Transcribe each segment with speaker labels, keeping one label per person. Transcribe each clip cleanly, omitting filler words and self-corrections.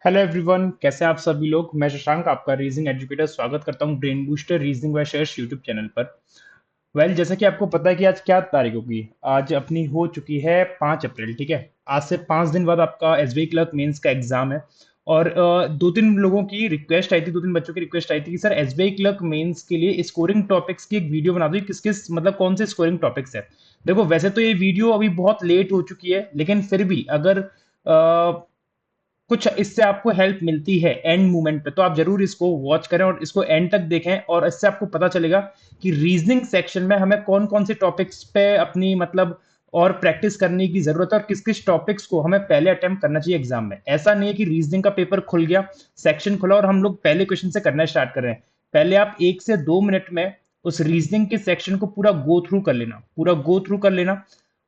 Speaker 1: Hello everyone, कैसे हैं आप सभी लोग। मैं शशांक, आपका रीजनिंग एजुकेटर, स्वागत करता हूं brain booster reasoning by shares YouTube channel पर। जैसा कि आपको पता है कि आज क्या तारीख होगी। आज अपनी हो चुकी है 5 अप्रैल। ठीक है, आज से 5 दिन बाद आपका एसबीआई क्लर्क मेंस का एग्जाम है। और दो तीन लोगों की रिक्वेस्ट आई थी, दो तीन बच्चों की रिक्वेस्ट आई थी कि सर एसबीआई क्लर्क मेंस के लिए स्कोरिंग टॉपिक्स की एक वीडियो बना दो, किस किस मतलब कौन से स्कोरिंग टॉपिक्स है। देखो, वैसे तो ये वीडियो अभी बहुत लेट हो चुकी है, लेकिन फिर भी अगर कुछ इससे आपको हेल्प मिलती है एंड मोमेंट पे, तो आप जरूर इसको वॉच करें और इसको एंड तक देखें। और इससे आपको पता चलेगा कि रीजनिंग सेक्शन में हमें कौन कौन से टॉपिक्स पे अपनी मतलब और प्रैक्टिस करने की जरूरत है, और किस किस टॉपिक्स को हमें पहले अटेम्प्ट करना चाहिए एग्जाम में। ऐसा नहीं है कि रीजनिंग का पेपर खुल गया, सेक्शन खुला और हम लोग पहले क्वेश्चन से करना स्टार्ट कर रहे हैं। पहले आप 1 से 2 मिनट में उस रीजनिंग के सेक्शन को पूरा गो थ्रू कर लेना, पूरा गो थ्रू कर लेना।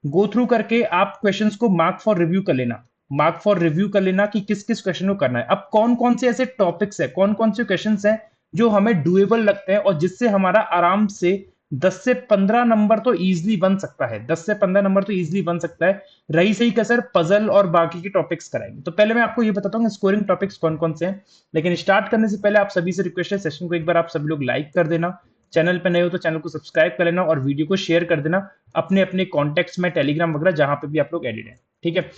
Speaker 1: गो थ्रू करके आप क्वेश्चंस को मार्क फॉर रिव्यू कर लेना, मार्क फॉर रिव्यू कर लेना कि किस किस क्वेश्चन को करना है। अब कौन कौन से ऐसे टॉपिक्स है, कौन कौन से क्वेश्चंस हैं जो हमें डुएबल लगते हैं और जिससे हमारा आराम से 10 से 15 नंबर तो इजीली बन सकता है, 10 से 15 नंबर तो इजीली बन सकता है। रही सही कसर पजल और बाकी के टॉपिक्स कराएंगे। तो पहले मैं आपको ये बताता हूँ स्कोरिंग टॉपिक्स कौन कौन से हैं। लेकिन स्टार्ट करने से पहले आप सभी से रिक्वेस्ट है, सेशन को एक बार आप सभी लोग लाइक कर देना, चैनल पे नए हो तो चैनल को सब्सक्राइब कर लेना और वीडियो को शेयर कर देना अपने अपने कॉन्टेक्ट्स में, टेलीग्राम वगैरह जहां पे भी आप लोग एडिट हैं। ठीक है,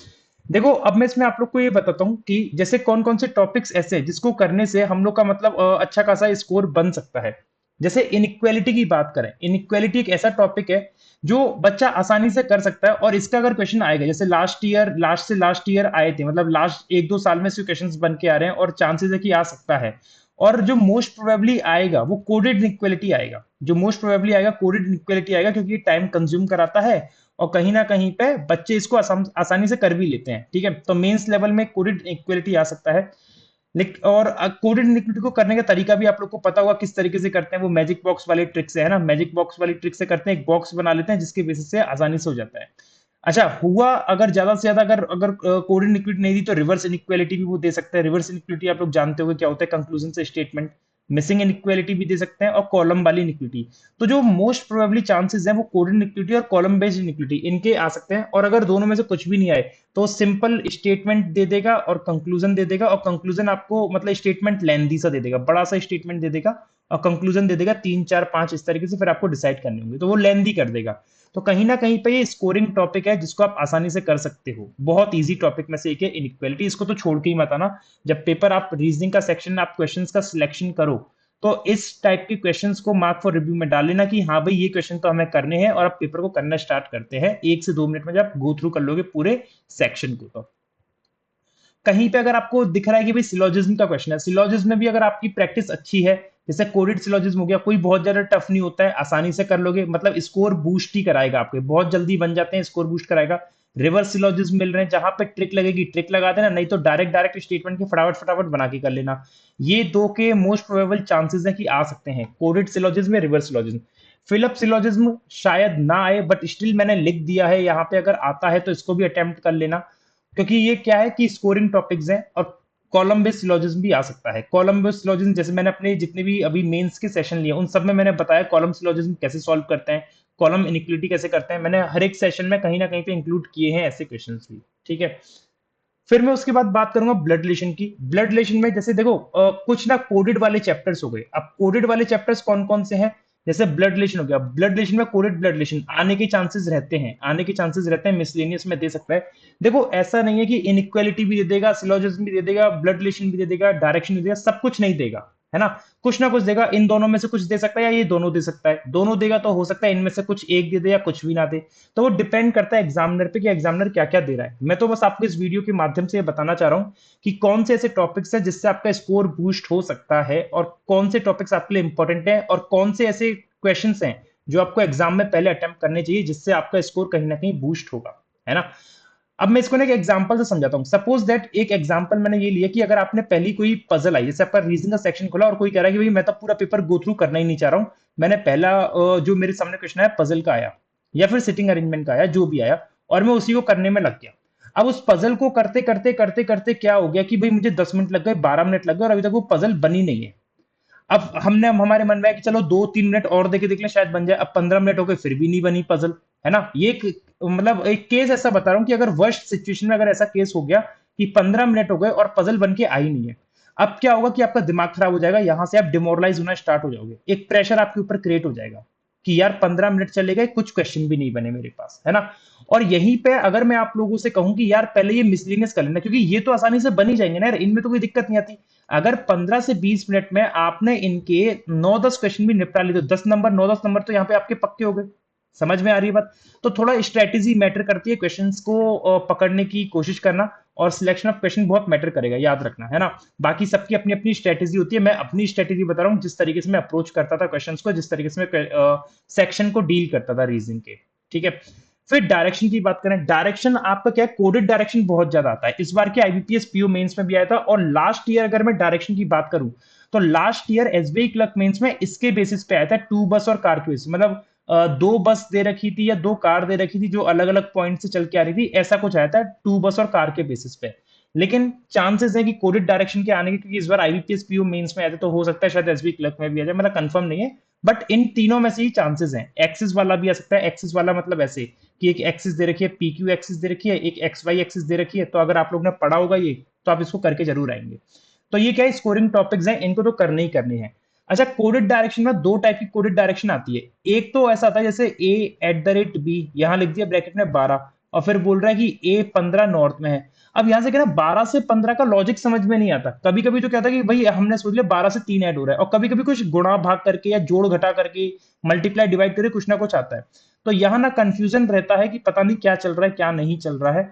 Speaker 1: देखो अब मैं इसमें आप लोग को ये बताता हूँ कि जैसे कौन कौन से टॉपिक्स ऐसे हैं जिसको करने से हम लोग का मतलब अच्छा खासा स्कोर बन सकता है। जैसे इनइक्वालिटी की बात करें, इनइक्वालिटी एक ऐसा टॉपिक है जो बच्चा आसानी से कर सकता है। और इसका अगर क्वेश्चन आएगा, जैसे लास्ट ईयर आए थे, मतलब लास्ट 1-2 साल में से क्वेश्चंस बन के आ रहे हैं और चांसेस है कि आ सकता है। और जो मोस्ट प्रोबेबली आएगा वो कोडेड इनइक्वालिटी आएगा, जो मोस्ट प्रोबेबली आएगा कोडेड इनइक्वालिटी आएगा, क्योंकि ये टाइम कंज्यूम कराता है और कहीं ना कहीं पे बच्चे इसको आसानी से कर भी लेते हैं। ठीक है, तो मेंस लेवल में कोडेड इक्वलिटी आ सकता है। लेकिन और कोडेड इक्विटी को करने का तरीका भी आप लोग को पता होगा किस तरीके से करते हैं। वो मैजिक बॉक्स वाली ट्रिक से है ना, मैजिक बॉक्स वाली ट्रिक से करते हैं, एक बॉक्स बना लेते हैं जिसकी बेसिस से आसानी से हो जाता है। अच्छा हुआ, अगर ज्यादा से ज्यादा अगर अगर कोडेड इक्विटी नहीं दी तो रिवर्स इनइक्वालिटी भी वो दे सकते हैं। रिवर्स इनइक्वालिटी आप लोग जानते होंगे क्या होता है, कंक्लूजन से स्टेटमेंट। मिसिंग इनइक्वालिटी भी दे सकते हैं और कॉलम वाली इनइक्विटी। तो जो मोस्ट प्रोबेबली चांसेस हैं वो कोडेड इनइक्विटी और कॉलम बेस्ड इनइक्विटी इनके आ सकते हैं। और अगर दोनों में से कुछ भी नहीं आए तो सिंपल स्टेटमेंट दे देगा और कंक्लूजन दे देगा। और कंक्लूजन आपको मतलब स्टेटमेंट लेंदी सा दे देगा, बड़ा सा स्टेटमेंट दे देगा और कंक्लूजन दे देगा 3 4 5 इस तरीके से, फिर आपको डिसाइड करने होंगे, तो वो लेंदी कर देगा। तो कहीं ना कहीं पे ये स्कोरिंग टॉपिक है जिसको आप आसानी से कर सकते हो। बहुत इजी टॉपिक में से एक है इनइक्वालिटी, इसको तो छोड़ के ही मत आना। जब पेपर आप रीजनिंग का सेक्शन में आप क्वेश्चंस का सिलेक्शन करो तो इस टाइप के क्वेश्चंस को मार्क फॉर रिव्यू में डाल लेना कि हाँ भाई ये क्वेश्चन तो हमें करने हैं, और आप पेपर को करना स्टार्ट करते हैं 1 से 2 मिनट में जब आप गो थ्रू कर लोगे पूरे सेक्शन को। तो कहीं पे अगर आपको दिख रहा है कि भाई सिलोजिज्म का क्वेश्चन है, सिलोजिज्म में भी अगर आपकी प्रैक्टिस अच्छी है, जैसे कोडेड सिलोजिज्म हो गया, कोई बहुत ज्यादा टफ नहीं होता है, आसानी से कर लोगे, मतलब स्कोर बूस्ट ही कराएगा आपके, बहुत जल्दी बन जाते हैं, स्कोर बूस्ट कराएगा। रिवर्स सिलोजिज्म मिल रहे हैं जहां पे ट्रिक लगेगी, ट्रिक लगा देना, नहीं तो डायरेक्ट डायरेक्ट स्टेटमेंट के फटाफट फटाफट बना के कर लेना। ये दो के मोस्ट प्रोबेबल चांसेस है कि आ सकते हैं, कोडेड सिलोजिज्म या रिवर्स सिलोजिज्म। फिलअप सिलोजिज्म शायद ना आए, बट स्टिल मैंने लिख दिया है यहाँ पे, अगर आता है तो इसको भी अटेम्प्ट कर लेना, क्योंकि ये क्या है कि स्कोरिंग टॉपिक्स हैं। और कॉलम बेस्ड सिलोजिज्म भी आ सकता है। कॉलम बेस्ड सिलोजिज्म जैसे मैंने अपने जितने भी अभी मेंस के सेशन लिए उन सब में मैंने बताया कॉलम सिलोजिज्म कैसे सॉल्व करते हैं, कॉलम इनइक्वालिटी कैसे करते हैं, मैंने हर एक सेशन में कहीं ना कहीं पे इंक्लूड किए हैं ऐसे क्वेश्चंस भी। ठीक है, फिर मैं उसके बाद बात करूंगा ब्लड रिलेशन की। ब्लड रिलेशन में जैसे देखो कुछ ना कोडेड वाले चैप्टर्स हो गए। अब कोडेड वाले चैप्टर्स कौन कौन से हैं, जैसे ब्लड रिलेशन हो गया, ब्लड रिलेशन में कोडेड ब्लड रिलेशन आने के चांसेस रहते हैं, आने के चांसेस रहते हैं, मिसलेनियस में दे सकता है। देखो ऐसा नहीं है कि इनइक्वालिटी भी दे देगा, सिलोजिज्म भी दे देगा, ब्लड रिलेशन भी दे देगा, डायरेक्शन भी दे देगा, सब कुछ नहीं देगा, है ना। कुछ ना कुछ देगा, इन दोनों में से कुछ दे सकता है या ये दोनों दे सकता है। दोनों देगा तो हो सकता है इनमें से कुछ एक दे दे या कुछ भी ना दे। तो वो डिपेंड करता है एग्जामिनर पे कि एग्जामिनर क्या क्या दे रहा है। मैं तो बस आपको इस वीडियो के माध्यम से ये बताना चाह रहा हूँ कि कौन से ऐसे टॉपिक्स है जिससे आपका स्कोर बूस्ट हो सकता है, और कौन से टॉपिक्स आपके लिए इंपॉर्टेंट है, और कौन से ऐसे क्वेश्चंस हैं जो आपको एग्जाम में पहले अटेम्प्ट करने चाहिए जिससे आपका स्कोर कहीं ना कहीं बूस्ट होगा, है ना। अब मैं इसको ना एक एग्जांपल से समझाता हूँ। सपोज दैट एक एग्जांपल मैंने ये लिया कि अगर आपने पहली कोई पजल आई, जैसे आपका रीजनिंग का सेक्शन खुला और कोई कह रहा है कि भाई मैं तो पूरा पेपर गो थ्रू करना ही नहीं चाह रहा हूँ, मैंने पहला जो मेरे सामने क्वेश्चन आया पजल का आया या फिर सिटिंग अरेंजमेंट का आया, जो भी आया, और मैं उसी को करने में लग गया। अब उस पजल को करते करते करते करते क्या हो गया कि भाई मुझे 10 मिनट लग गए, 12 मिनट लग गए, और अभी तक वो पजल बनी नहीं है। अब हमारे मन में है कि चलो 2-3 मिनट और देके देख ले शायद बन जाए। अब 15 मिनट हो गए फिर भी नहीं बनी पजल, है ना। ये एक मतलब एक केस ऐसा बता रहा हूँ कि अगर वर्स्ट सिचुएशन में अगर ऐसा केस हो गया कि 15 मिनट हो गए और पजल बन के आई नहीं है। अब क्या होगा कि आपका दिमाग खराब हो जाएगा, यहां से आप डिमोरलाइज होना स्टार्ट हो जाओगे, एक प्रेशर आपके ऊपर क्रिएट हो जाएगा कि यार 15 मिनट चले गए, कुछ क्वेश्चन भी नहीं बने मेरे पास, है ना। और यहीं पे अगर मैं आप लोगों से कहूं कि यार पहले ये मिसलिनियस कर लेना, क्योंकि ये तो आसानी से बन ही जाएंगे ना यार, इनमें तो कोई दिक्कत नहीं आती। अगर 15 से 20 मिनट में आपने इनके 9-10 क्वेश्चन भी निपटा लिए तो 10 नंबर, 9-10 नंबर तो यहाँ पे आपके पक्के हो गए। समझ में आ रही है बात। तो थोड़ा स्ट्रेटेजी मैटर करती है, क्वेश्चंस को पकड़ने की कोशिश करना, और सिलेक्शन ऑफ क्वेश्चन बहुत मैटर करेगा, याद रखना, है ना। बाकी सबकी अपनी अपनी स्ट्रेटेजी होती है, मैं अपनी स्ट्रेटेजी बता रहा हूँ, जिस तरीके से मैं अप्रोच करता था क्वेश्चंस को, जिस तरीके से मैं सेक्शन को डील करता था रीजनिंग के। ठीक है। फिर डायरेक्शन की बात करें, डायरेक्शन आपका क्या है, कोडेड डायरेक्शन बहुत ज्यादा आता है, इस बार के आईबीपीएस पीओ मेंस में भी आया था, और लास्ट ईयर अगर मैं डायरेक्शन की बात करूं तो last year SBI clerk mains में इसके बेसिस पे आया था, टू बस और कार के बेसिस, मतलब दो बस दे रखी थी या दो कार दे रखी थी जो अलग अलग पॉइंट से चल के आ रही थी, ऐसा कुछ आया था टू बस और कार के बेसिस पे। लेकिन चांसेस है कि कोडेड डायरेक्शन के आने के, क्योंकि इस बार आईबीपीएस पीओ मेंस में आया था, तो हो सकता है शायद एसबी क्लर्क में भी आ जाए, मतलब कंफर्म नहीं है। बट इन तीनों में से ही चांसेस हैं। एक्सिस वाला भी आ सकता है, एक्सिस वाला मतलब ऐसे कि एक एक्सिस दे रखी है, पीक्यू एक्सिस दे रखी है, एक एक्स वाई एक्सिस दे रखी है, तो अगर आप लोग ने पढ़ा होगा ये, तो आप इसको करके जरूर आएंगे। तो ये क्या है, स्कोरिंग टॉपिक्स हैं, इनको तो करने ही करने हैं। अच्छा, कोडेड डायरेक्शन में दो टाइप की कोडेड डायरेक्शन आती है। एक तो ऐसा आता है जैसे a@b, यहां लिख दिया ब्रैकेट में 12, और फिर बोल रहा है कि a15 नॉर्थ में है। अब यहां से क्या ना, 12 से 15 का लॉजिक समझ में नहीं आता। कभी कभी तो क्या था कि भाई हमने सोच लिया 12 से 3 ऐड हो रहा है, और कभी कभी कुछ गुणा भाग करके या जोड़ घटा करके, मल्टीप्लाई डिवाइड करके कुछ ना कुछ आता है। तो यहाँ ना कंफ्यूजन रहता है कि पता नहीं क्या चल रहा है क्या नहीं चल रहा है।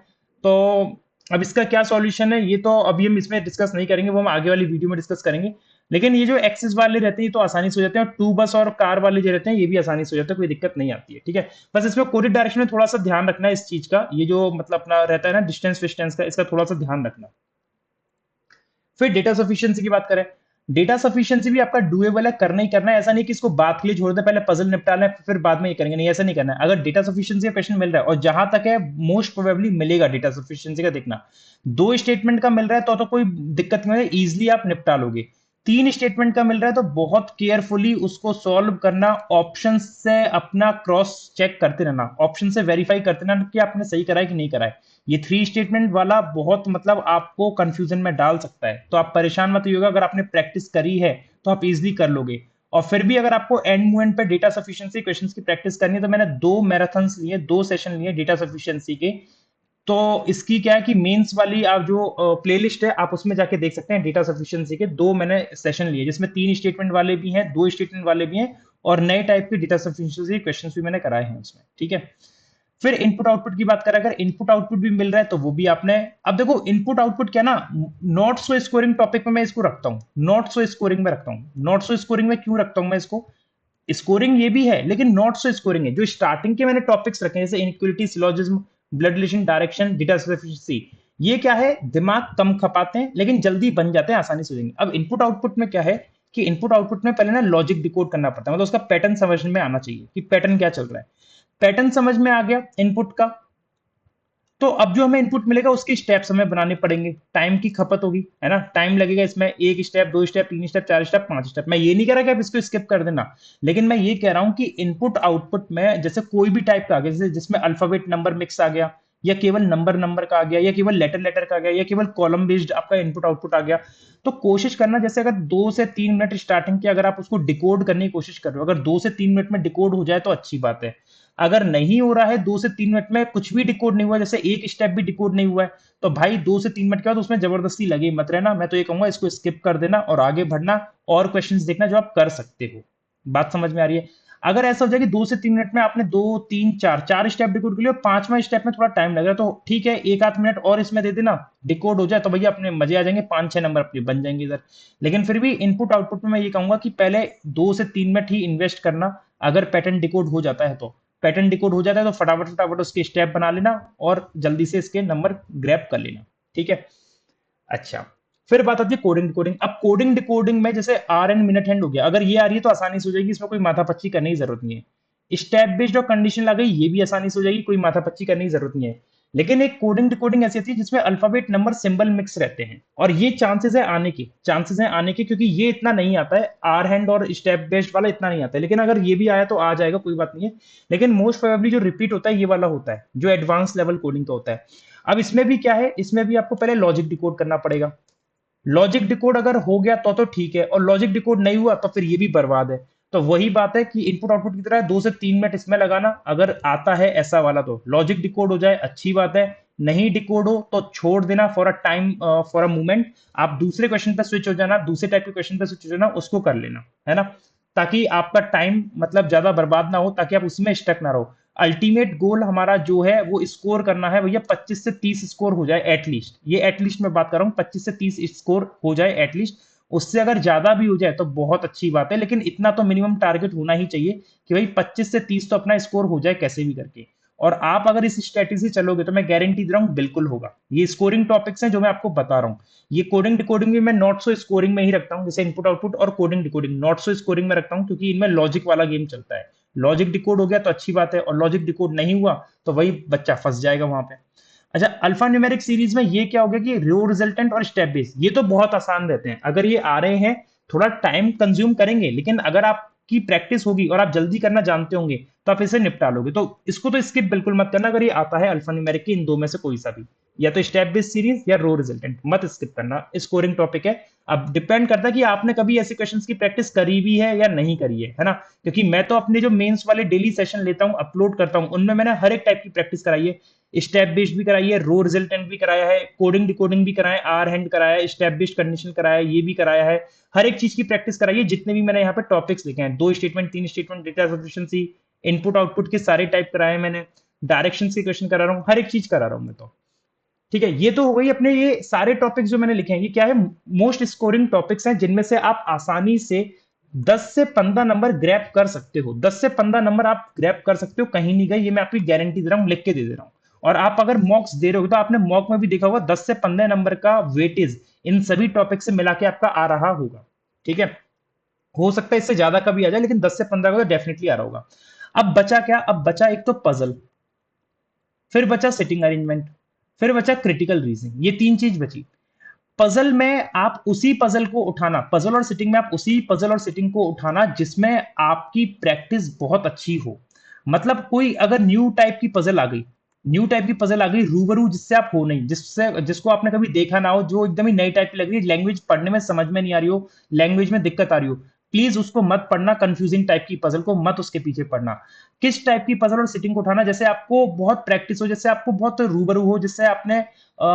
Speaker 1: तो अब इसका क्या सॉल्यूशन है, ये तो अभी हम इसमें डिस्कस नहीं करेंगे, वो हम आगे वाली वीडियो में डिस्कस करेंगे। लेकिन ये जो एक्सिस वाले रहते हैं ये तो आसानी से हो जाते हैं, और टू बस और कार वाले जो रहते हैं ये भी आसानी से हो जाते हैं, कोई दिक्कत नहीं आती है। ठीक है। बस इसमें कोडिड डायरेक्शन में थोड़ा सा ध्यान रखना है इस चीज का, ये जो मतलब अपना रहता है ना डिस्टेंस विस्टेंस का, इसका थोड़ा सा ध्यान रखना। फिर डेटा सफिशिएंसी की बात करें, डेटा सफिशिएंसी भी आपका डुएबल है, करना ही करना है। ऐसा नहीं कि इसको बात के लिए छोड़ दे, पहले पजल निपटा लें फिर बाद में ये करेंगे, नहीं ऐसा नहीं करना है। अगर डेटा सफिशिएंसी का क्वेश्चन मिल रहा है, और जहां तक है मोस्ट प्रोबेबली मिलेगा डेटा सफिशिएंसी का, देखना दो स्टेटमेंट का मिल रहा है तो कोई दिक्कत नहीं है, इजिली आप निपटा लोगे। तीन स्टेटमेंट का मिल रहा है तो बहुत केयरफुली उसको सॉल्व करना, ऑप्शन से अपना क्रॉस चेक करते रहना, ऑप्शन से वेरीफाई करते रहना कि आपने सही करा है कि नहीं करा है। ये थ्री स्टेटमेंट वाला बहुत मतलब आपको कंफ्यूजन में डाल सकता है, तो आप परेशान मत होइएगा, अगर आपने प्रैक्टिस करी है तो आप इजिली कर लोगे। और फिर भी अगर आपको एंड मूवमेंट पे डेटा सफिशिएंसी क्वेश्चंस की प्रैक्टिस करनी है, तो मैंने दो मैराथन्स लिए, दो सेशन लिए डेटा सफिशिएंसी के। तो इसकी क्या है कि मेंस वाली आप जो प्लेलिस्ट है आप उसमें जाके देख सकते हैं, डेटा सफिशिएंसी के दो मैंने सेशन लिए, जिसमें तीन स्टेटमेंट वाले भी हैं, दो स्टेटमेंट वाले भी हैं, और नए टाइप के डेटा सफिशिएंसी क्वेश्चंस भी मैंने कराए हैं उसमें। ठीक है। फिर इनपुट आउटपुट की बात करें, अगर इनपुट आउटपुट भी मिल रहा है तो वो भी आपने, अब देखो इनपुट आउटपुट क्या ना, नॉट सो स्कोरिंग टॉपिक में मैं इसको रखता हूँ, नॉट सो स्कोरिंग में रखता हूँ। नॉट सो स्कोरिंग में क्यों रखता हूं मैं इसको, स्कोरिंग ये भी है लेकिन नॉट सो स्कोरिंग है। जो स्टार्टिंग के मैंने टॉपिक्स रखे हैं जैसे inequality, syllogism, blood relation, direction, data sufficiency, ये क्या है, दिमाग कम खपाते हैं लेकिन जल्दी बन जाते हैं, आसानी से हो जाएंगे। अब इनपुट आउटपुट में क्या है कि इनपुट आउटपुट में पहले ना लॉजिक डिकोड करना पड़ता है, मतलब उसका पैटर्न समझ में आना चाहिए कि पैटर्न क्या चल रहा है। पैटर्न समझ में आ गया इनपुट का, तो अब जो हमें इनपुट मिलेगा उसके स्टेप्स हमें बनाने पड़ेंगे, टाइम की खपत होगी, है ना, टाइम लगेगा इसमें, एक स्टेप, दो स्टेप, तीन स्टेप, चार स्टेप, पांच स्टेप। मैं ये नहीं कह रहा कि आप इसको स्किप कर देना, लेकिन मैं ये कह रहा हूं कि इनपुट आउटपुट में जैसे कोई भी टाइप का आ गया, जैसे जिसमें अल्फाबेट नंबर मिक्स आ गया, या केवल नंबर नंबर का आ गया, या केवल लेटर लेटर का आ गया, या केवल कॉलम बेस्ड आपका इनपुट आउटपुट आ गया, तो कोशिश करना जैसे अगर 2 से 3 मिनट स्टार्टिंग की अगर आप उसको डिकोड करने की कोशिश कर रहे हो, अगर 2 से 3 मिनट में डिकोड हो जाए तो अच्छी बात है। अगर नहीं हो रहा है 2 से 3 मिनट में कुछ भी डिकोड नहीं हुआ, जैसे एक स्टेप भी डिकोड नहीं हुआ है, तो भाई 2 से 3 मिनट के बाद उसमें जबरदस्ती लगे मत रहना। मैं तो ये कहूंगा इसको स्किप कर देना और आगे बढ़ना, और क्वेश्चंस देखना जो आप कर सकते हो। बात समझ में आ रही है। अगर ऐसा हो जाए कि 2 से 3 मिनट में आपने दो तीन चार चार स्टेप डिकोड कर लिया, पांचवा स्टेप में थोड़ा टाइम लग रहा है, तो ठीक है, एक आध मिनट और इसमें दे देना, डिकोड हो जाए तो भैया अपने मजे आ जाएंगे, 5-6 नंबर अपने बन जाएंगे इधर। लेकिन फिर भी इनपुट आउटपुट में मैं ये कहूंगा कि पहले 2 से 3 मिनट ही इन्वेस्ट करना। अगर पैटर्न डिकोड हो जाता है तो, पैटर्न डिकोड हो जाता है तो फटाफट फटाफट उसके स्टेप बना लेना और जल्दी से इसके नंबर ग्रैब कर लेना। ठीक है। अच्छा, फिर बात आती है कोडिंग डिकोडिंग। अब कोडिंग डिकोडिंग में जैसे आर एंड मिनट हैंड हो गया, अगर ये आ रही है तो आसानी से हो जाएगी, इसमें कोई माथापच्ची करने की जरूरत नहीं है। स्टेप बेस्ड और कंडीशन आ गई, ये भी आसानी से हो जाएगी, कोई माथापच्ची करने की जरूरत नहीं है। लेकिन एक कोडिंग डिकोडिंग ऐसी होती है जिसमें अल्फाबेट नंबर सिंबल मिक्स रहते हैं, और ये चांसेस है आने के, क्योंकि ये इतना नहीं आता है, आर हैंड और स्टेप बेस्ड वाला इतना नहीं आता है, लेकिन अगर ये भी आया तो आ जाएगा, कोई बात नहीं है। लेकिन मोस्ट प्रोबेबली जो रिपीट होता है ये वाला होता है, जो एडवांस लेवल कोडिंग का होता है। अब इसमें भी क्या है, इसमें भी आपको पहले लॉजिक डिकोड करना पड़ेगा। लॉजिक डिकोड अगर हो गया तो ठीक है, और लॉजिक डिकोड नहीं हुआ तो फिर ये भी बर्बाद है। तो वही बात है कि इनपुट आउटपुट की तरह 2 से 3 मिनट इसमें लगाना, अगर आता है ऐसा वाला तो लॉजिक डिकोड हो जाए अच्छी बात है, नहीं डिकोड हो तो छोड़ देना for a time, for a moment. आप दूसरे क्वेश्चन पे स्विच हो जाना, दूसरे टाइप के क्वेश्चन पे स्विच हो जाना, उसको कर लेना, है ना, ताकि आपका टाइम मतलब ज्यादा बर्बाद ना हो, ताकि आप उसमें स्टक ना रहो। अल्टीमेट गोल हमारा जो है वो स्कोर करना है भैया, 25 से 30 स्कोर हो जाए एटलीस्ट, ये एटलीस्ट मैं बात कर रहा हूँ, 25 से 30 स्कोर हो जाए एटलीस्ट। उससे अगर ज्यादा भी हो जाए तो बहुत अच्छी बात है, लेकिन इतना तो मिनिमम टारगेट होना ही चाहिए कि भाई 25 से 30 तो अपना स्कोर हो जाए कैसे भी करके। और आप अगर इस स्ट्रेटेजी से चलोगे तो मैं गारंटी दे रहा हूँ बिल्कुल होगा। ये स्कोरिंग टॉपिक्स हैं जो मैं आपको बता रहा हूँ। ये कोडिंग डिकोडिंग भी मैं नॉट सो स्कोरिंग में ही रखता हूँ, जैसे इनपुट आउटपुट और coding decoding not so scoring में रखता हूँ, क्योंकि इनमें लॉजिक वाला गेम चलता है। लॉजिक डिकोड हो गया तो अच्छी बात है, और लॉजिक डिकोड नहीं हुआ तो वही बच्चा फंस जाएगा वहां पे। अच्छा, अल्फा न्यूमेरिक सीरीज में ये क्या हो गया कि रो रिजल्टेंट और स्टेप बेस्ड, ये तो बहुत आसान रहते हैं, अगर ये आ रहे हैं थोड़ा टाइम कंज्यूम करेंगे, लेकिन अगर आपकी प्रैक्टिस होगी और आप जल्दी करना जानते होंगे तो आप इसे निपटा लोगे। तो इसको तो स्किप बिल्कुल मत करना, अगर ये आता है अल्फा न्यूमेरिक के इन दो में से कोई सा भी, या तो स्टेप बेस्ड सीरीज या रो रिजल्टेंट, मत स्किप करना, स्कोरिंग टॉपिक है। अब डिपेंड करता है कि आपने कभी ऐसे क्वेश्चंस की प्रैक्टिस करी भी है या नहीं करी है ना, क्योंकि मैं तो अपने जो मेंस वाले डेली सेशन लेता हूं, अपलोड करता हूं, उनमें मैंने हर एक टाइप की प्रैक्टिस कराई है। स्टेप बेस्ड भी कराई है, रो रिजल्टेंट भी कराया है, कोडिंग डिकोडिंग भी कराया है, आर हैंड कराया है, स्टेप बेस्ड कंडीशन कराया है, ये भी कराया है। हर एक चीज की प्रैक्टिस कराई है, जितने भी मैंने यहाँ पे टॉपिक्स लिखे हैं, 2 statement 3 statement, data sufficiency, input output के सारे टाइप कराए हैं मैंने, डायरेक्शन के क्वेश्चन करा रहा हूँ, हर एक चीज करा रहा हूँ मैं तो। ठीक है, ये तो हो गई अपने, ये सारे टॉपिक्स जो मैंने लिखे हैं ये क्या है, मोस्ट स्कोरिंग टॉपिक्स हैं, जिनमें से आप आसानी से 10 से 15 नंबर ग्रैप कर सकते हो। 10 से 15 नंबर आप ग्रैप कर सकते हो, कहीं नहीं गए, ये मैं आपकी गारंटी दे रहा हूँ, लिख के दे दे रहा हूँ। और आप अगर मॉक्स दे रहे हो तो आपने मॉक में भी देखा होगा 10 से 15 नंबर का वेटेज इन सभी टॉपिक से मिला के आपका आ रहा होगा। ठीक है, हो सकता है इससे ज्यादा कभी आ जाए, लेकिन 10 से 15 का तो डेफिनेटली आ रहा होगा। अब बचा क्या, अब बचा एक तो पजल, फिर बचा सिटिंग अरेंजमेंट, फिर बचा क्रिटिकल रीजनिंग, ये तीन चीज बची। पजल में आप उसी पजल को उठाना, पजल और सिटिंग में आप उसी पजल और सिटिंग को उठाना जिसमें आपकी प्रैक्टिस बहुत अच्छी हो। मतलब कोई अगर न्यू टाइप की पजल आ गई, न्यू टाइप की पजल आ गई रूबरू, जिससे आप हो नहीं, जिससे जिसको आपने कभी देखा ना हो, जो एकदम ही नई टाइप की लग रही है, लैंग्वेज पढ़ने में समझ में नहीं आ रही हो, लैंग्वेज में दिक्कत आ रही हो, प्लीज उसको मत पढ़ना, कंफ्यूजिंग टाइप की पजल को मत उसके पीछे पढ़ना। किस टाइप की पजल और सिटिंग को उठाना, जैसे आपको बहुत प्रैक्टिस हो, जैसे आपको बहुत रूबरू हो, जिससे आपने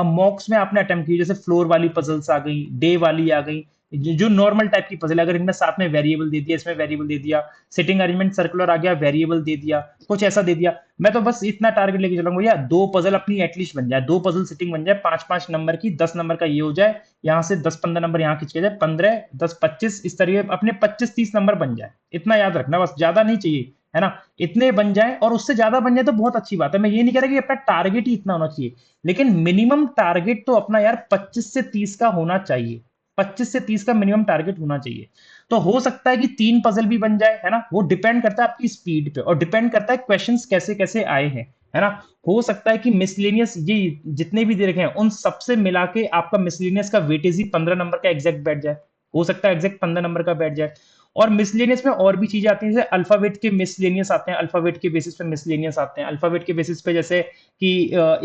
Speaker 1: मॉक्स में आपने अटेम्प्ट की, जैसे फ्लोर वाली पजल्स आ गई, डे वाली आ गई, जो नॉर्मल टाइप की पजल है, अगर इनमें साथ में वेरिएबल दे दिया, इसमें वेरिएबल दे दिया, सिटिंग अरेंजमेंट सर्कुलर आ गया, वेरिएबल दे दिया, कुछ ऐसा दे दिया, मैं तो बस इतना टारगेट लेके चलूंगा भैया, दो पजल अपनी एटलीस्ट बन जाए, दो पजल सिटिंग बन जाए, 5 5 नंबर की, 10 नंबर का ये हो जाए, यहाँ से 10 15 नंबर यहाँ खींच के जाए, 15 10 25, इस तरह अपने 25 30 नंबर बन जाए, इतना याद रखना, बस ज्यादा नहीं चाहिए, है ना। इतने बन जाए, और उससे ज्यादा बन जाए तो बहुत अच्छी बात है, मैं ये नहीं कह रहा कि अपना टारगेट ही इतना होना चाहिए, लेकिन मिनिमम टारगेट तो अपना यार 25 से 30 का होना चाहिए, 25 से 30 का मिनिमम टारगेट होना चाहिए। तो हो सकता है कि 3 पजल भी बन जाए, है ना, वो डिपेंड करता है आपकी स्पीड पे, और डिपेंड करता है क्वेश्चंस कैसे कैसे आए हैं, है ना। हो सकता है कि मिसलेनियस ये जितने भी दे रखे हैं उन सबसे मिला के आपका मिसलेनियस का वेटेज ही 15 नंबर का एग्जैक्ट बैठ जाए, हो सकता है एग्जैक्ट 15 नंबर का बैठ जाए। और मिसलेनियस में और भी चीजें आती हैं, जैसे अल्फाबेट के मिसलेनियस आते हैं, अल्फाबेट के बेसिस पे मिसलेनियस आते हैं, अल्फाबेट के बेसिस पे जैसे कि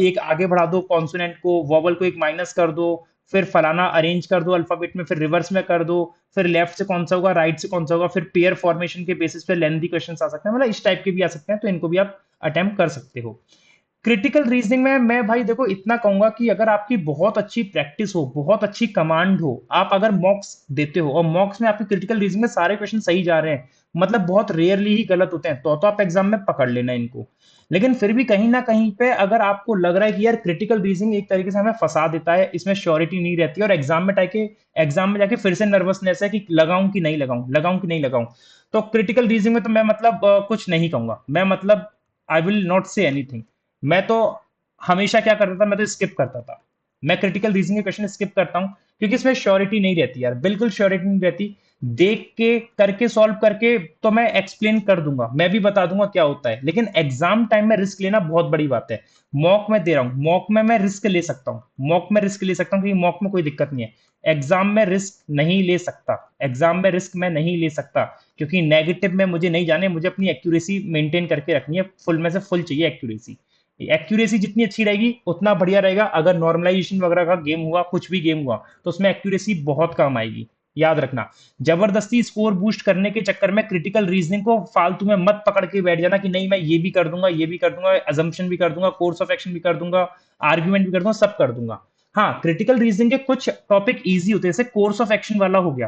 Speaker 1: एक आगे बढ़ा दो कॉन्सोनेंट को, वॉवल को एक माइनस कर दो, फिर फलाना अरेंज कर दो अल्फाबेट में, फिर रिवर्स में कर दो, फिर लेफ्ट से कौन सा होगा, राइट से कौन सा होगा, फिर पेयर फॉर्मेशन के बेसिस पे लेंथी क्वेश्चन आ सकते हैं, मतलब इस टाइप के भी आ सकते हैं, तो इनको भी आप अटेम्प्ट कर सकते हो। क्रिटिकल रीजनिंग में मैं भाई देखो इतना कहूंगा कि अगर आपकी बहुत अच्छी प्रैक्टिस हो, बहुत अच्छी कमांड हो, आप अगर मॉक्स देते हो और मॉक्स में आपकी क्रिटिकल रीजनिंग में सारे क्वेश्चन सही जा रहे हैं, मतलब बहुत रेयरली ही गलत होते हैं, तो आप एग्जाम में पकड़ लेना इनको। लेकिन फिर भी कहीं ना कहीं पे अगर आपको लग रहा है कि यार क्रिटिकल रीजनिंग एक तरीके से हमें फंसा देता है, इसमें श्योरिटी नहीं रहती है, और एग्जाम में जाके फिर से नर्वसनेस है कि लगाऊं कि नहीं लगाऊं, लगाऊं कि नहीं लगाऊं, तो क्रिटिकल रीजनिंग में तो मैं मतलब कुछ नहीं कहूंगा, मैं मतलब I will not say anything. मैं तो हमेशा क्या करता था, मैं तो स्किप करता था, मैं क्रिटिकल रीजनिंग के क्वेश्चन स्किप करता हूं, क्योंकि इसमें श्योरिटी नहीं रहती यार, बिल्कुल श्योरिटी नहीं रहती। देख के करके सॉल्व करके तो मैं एक्सप्लेन कर दूंगा, मैं भी बता दूंगा क्या होता है, लेकिन एग्जाम टाइम में रिस्क लेना बहुत बड़ी बात है। मॉक में दे रहा हूँ, मॉक में मैं रिस्क ले सकता हूँ, मॉक में रिस्क ले सकता हूँ, क्योंकि मॉक में कोई दिक्कत नहीं है। एग्जाम में रिस्क नहीं ले सकता, एग्जाम में रिस्क मैं नहीं ले सकता, क्योंकि नेगेटिव में मुझे नहीं जाने, मुझे अपनी एक्यूरेसी मेंटेन करके रखनी है, फुल में से फुल चाहिए एक्यूरेसी। एक्यूरेसी जितनी अच्छी रहेगी उतना बढ़िया रहेगा। अगर नॉर्मलाइजेशन वगैरह का गेम हुआ, कुछ भी गेम हुआ, तो उसमें एक्यूरेसी बहुत कम आएगी। याद रखना, जबरदस्ती स्कोर बूस्ट करने के चक्कर में क्रिटिकल रीजनिंग को फालतू में मत पकड़ के बैठ जाना कि नहीं मैं ये भी कर दूंगा, ये भी कर दूंगा, अजम्पशन भी कर दूंगा, कोर्स ऑफ एक्शन भी कर दूंगा, आर्ग्यूमेंट भी कर दूंगा, सब कर दूंगा। हाँ, क्रिटिकल रीजनिंग के कुछ टॉपिक इजी होते हैं, जैसे कोर्स ऑफ एक्शन वाला हो गया।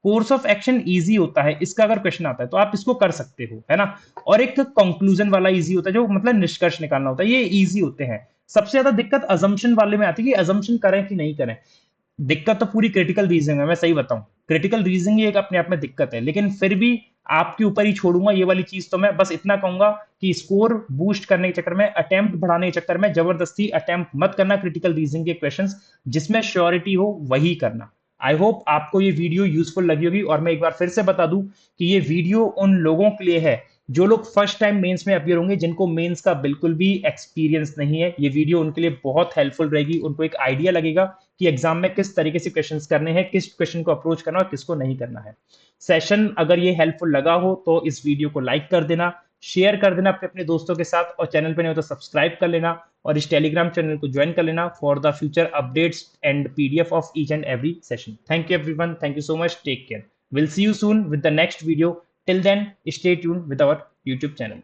Speaker 1: कोर्स ऑफ एक्शन इजी होता है, इसका अगर क्वेश्चन आता है तो आप इसको कर सकते हो, है ना। और एक कंक्लूजन वाला इजी होता है, जो मतलब निष्कर्ष निकालना होता है, ये इजी होते हैं। सबसे ज्यादा दिक्कत अजम्पशन वाले में आती है कि अजम्पशन करें कि नहीं करें। दिक्कत तो पूरी क्रिटिकल रीजनिंग है, मैं सही बताऊं, क्रिटिकल रीजनिंग ही एक अपने आप में दिक्कत है, लेकिन फिर भी आपके ऊपर ही छोड़ूंगा ये वाली चीज। तो मैं बस इतना कहूंगा कि स्कोर बूस्ट करने के चक्कर में, अटेम्प्ट बढ़ाने के चक्कर में जबरदस्ती अटेम्प्ट मत करना क्रिटिकल रीजनिंग के क्वेश्चंस, जिसमें श्योरिटी हो वही करना। आई होप आपको ये वीडियो यूजफुल लगी होगी, और मैं एक बार फिर से बता दूं कि ये वीडियो उन लोगों के लिए है जो लोग फर्स्ट टाइम मेंस में अपियर होंगे, जिनको मेंस का बिल्कुल भी एक्सपीरियंस नहीं है। ये वीडियो उनके लिए बहुत हेल्पफुल रहेगी, उनको एक आइडिया लगेगा कि एग्जाम में किस तरीके से क्वेश्चंस करने हैं, किस क्वेश्चन को अप्रोच करना और किसको नहीं करना है। सेशन अगर ये हेल्पफुल लगा हो तो इस वीडियो को लाइक कर देना, शेयर कर देना अपने अपने दोस्तों के साथ, और चैनल पर नहीं हो तो सब्सक्राइब कर लेना, और इस टेलीग्राम चैनल को ज्वाइन कर लेना for the future updates and PDF of each and every session. Thank you everyone, thank you so much, take care, will see you soon with the next video. Till then, stay tuned with our YouTube channel.